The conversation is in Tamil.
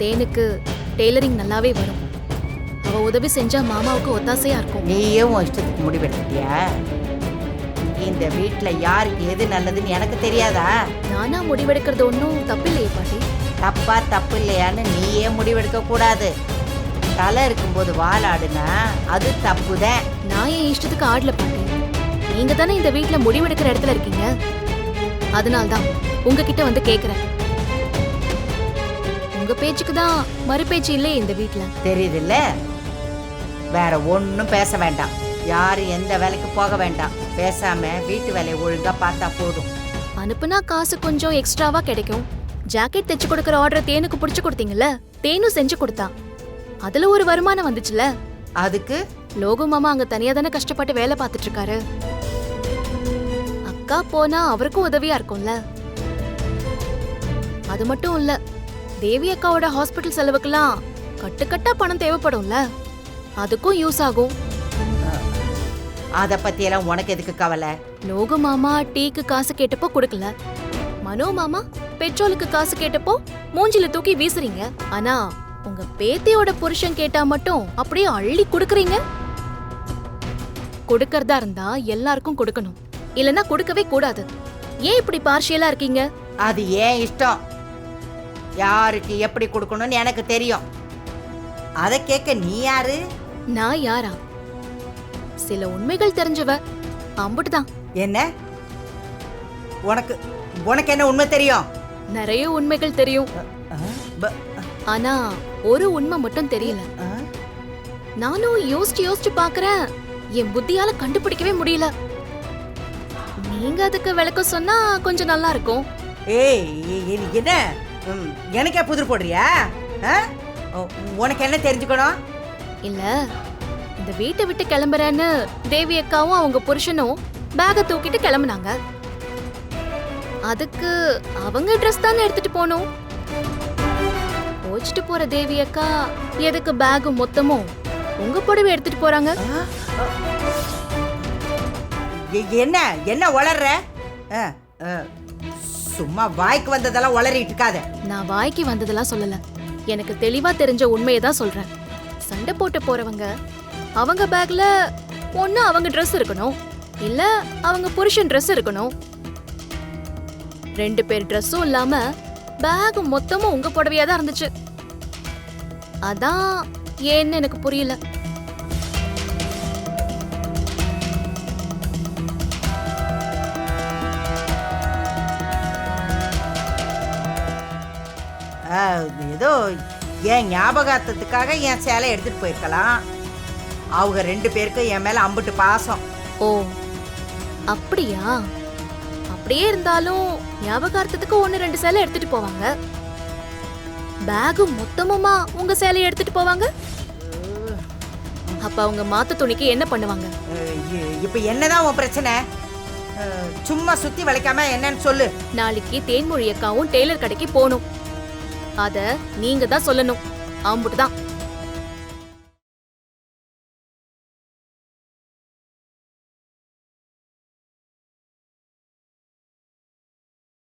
தேனுக்கு டெய்லரிங் நல்லாவே வரும். அவ உதவி செஞ்சா மாமாவுக்கு ஒத்தாசையா இருக்கும். நீயே உன் இஷ்டத்துக்கு முடிவெடுத்தியா? இந்த வீட்டுல யாருக்கு எது நல்லதுன்னு எனக்கு தெரியாதா? நானா முடிவெடுக்கிறது ஒன்றும் தப்பில்லையே பாட்டி. தப்பா தப்பு இல்லையான்னு நீயே முடிவெடுக்க கூடாது. தலை இருக்கும்போது வாலாடுனா அது தப்புதான். நான் என் இஷ்டத்துக்கு ஆடல பாட்டி. நீங்க தானே இந்த வீட்டுல முடிவெடுக்கிற இடத்துல இருக்கீங்க. அதனால்தான் உங்ககிட்ட வந்து கேக்குறேன். உங்க பேச்சுக்கு தான் மறு பேச்சு இல்லையே இந்த வீட்டுல. தெரியுதுல்ல? வேற ஒன்னும் பேச வேண்டாம். யாரு எந்த வேலைக்கு போக வேண்டாம். பேசாம வீட்டு வேலையை ஒழுங்கா பார்த்தா போதும். அனுப்புனா காசு கொஞ்சம் எக்ஸ்ட்ராவா கிடைக்கும். ஜாக்கெட் தைச்சு கொடுக்கற ஆர்டர் தேனுக்கு புடிச்சு கொடுத்தீங்கல்ல, தேனும் செஞ்சு கொடுத்தா. அதுல ஒரு வருமானம் வந்துச்சுல. அதுக்கு லோகு மாமா அங்க தனியா தானே கஷ்டப்பட்டு வேலை பார்த்துட்டு இருக்காரு. அக்கா போனா அவருக்கும் உதவியா இருக்கும்ல. அது மட்டும் இல்ல, தேவி அக்காவோட ஹாஸ்பிட்டல் செலவுக்கெல்லாம் கட்டுக்கட்டா பணம் தேவைப்படும்ல, அதுக்கும் யூஸ் ஆகும். அத பத்தி எல்லாம் உனக்கு எதுக்கு கவலை? லோகு மாமா டீக்கு காசு கேட்டப்போ கொடுக்கல. மனோ மாமா பெட்ரோலுக்கு காசு கேட்டப்போ மூஞ்சில தூக்கி வீசுறீங்க. ஆனா உங்க பேத்தியோட புருஷன் கேட்டா மட்டும் அப்படியே அள்ளி கொடுக்கறீங்க. கொடுக்கறதா இருந்தா எல்லாருக்கும் கொடுக்கணும், இல்லனா கொடுக்கவே கூடாது. ஏன் இப்படி பார்ஷியலா இருக்கீங்க? அது ஏன் இஷ்டம். யாருக்கு எப்படி கொடுக்கணும்னு எனக்கு தெரியும். அத கேட்க நீ யாரு? நான் யாரா? சில உண்மைகள் தெரிஞ்சவ, அம்புட்டுதான். என்ன? உனக்கு உனக்கு என்ன உண்மை தெரியும்? நிறைய உண்மைகள் தெரியும். ஆனா ஒரு உண்மை மட்டும் தெரியல. நானும் யோசிச்சு பாக்குறேன், என் புத்தியால கண்டுபிடிக்கவே முடியல. நீங்க அதுக்கு விளக்கம் சொன்னா கொஞ்சம் நல்லா இருக்கும். ஏய் என்ன எனக்கே புதிர் போடுறியா? உனக்கு என்ன தெரிஞ்சுக்கணும்? இல்ல, இந்த வீட்டை விட்டு கிளம்புறேன்னு தேவி அக்காவும் அவங்க புருஷனும் பேக தூக்கிட்டு கிளம்புனாங்க. அதுக்கு அவங்க ட்ரெஸ் தானே எடுத்துட்டு போனோம். போச்சிட்டு போற தேவி அக்கா எதுக்கு பேக் மொத்தமும் உங்க புடவை எடுத்துட்டு போறாங்க? என்ன என்ன வளர்ற? சும்மா வாய்க்கு வந்ததெல்லாம் வளரிட்டு இருக்காத. நான் வாய்க்கு வந்ததெல்லாம் சொல்லல, எனக்கு தெளிவா தெரிஞ்ச உண்மையை தான் சொல்றேன். சண்டை போட்டு போறவங்க அவங்க பேக்ல ஒண்ணு அவங்க ட்ரெஸ் இருக்கணும், இல்ல அவங்க புருஷன் ட்ரெஸ் இருக்கணும். ரெண்டு பேர் ட்ரெஸ்ஸும் இல்லாம பேக் மொத்தமும் உங்க புடவையா தான் இருந்துச்சு. அதான் ஏன்னு எனக்கு புரியல. ஏதோ என் ஞாபகார்த்தத்துக்காக என் சேலை எடுத்துட்டு போயிருக்கலாம். அவங்க ரெண்டு பேருக்கும் என் மேல அம்புட்டு பாசம். ஓ அப்படியா? அப்படியே இருந்தாலும் ஞாபகார்த்தத்துக்கு ஒன்னு ரெண்டு சேலை எடுத்துட்டு போவாங்க. பேக் மொத்தமுமா உங்க சேலையை எடுத்துட்டு போவாங்க. அப்ப அவங்க மாத்து துணிக்கு என்ன பண்ணுவாங்க? இப்ப என்னதான் உன் பிரச்சனை? சும்மா சுத்தி வளைக்காம என்னன்னு சொல்லு. நாளைக்கு தேன்மொழி அக்காவும் டெய்லர் கடைக்கு போகணும். அத நீங்க தான் சொல்லணும். ஆம்புட்டு தான்.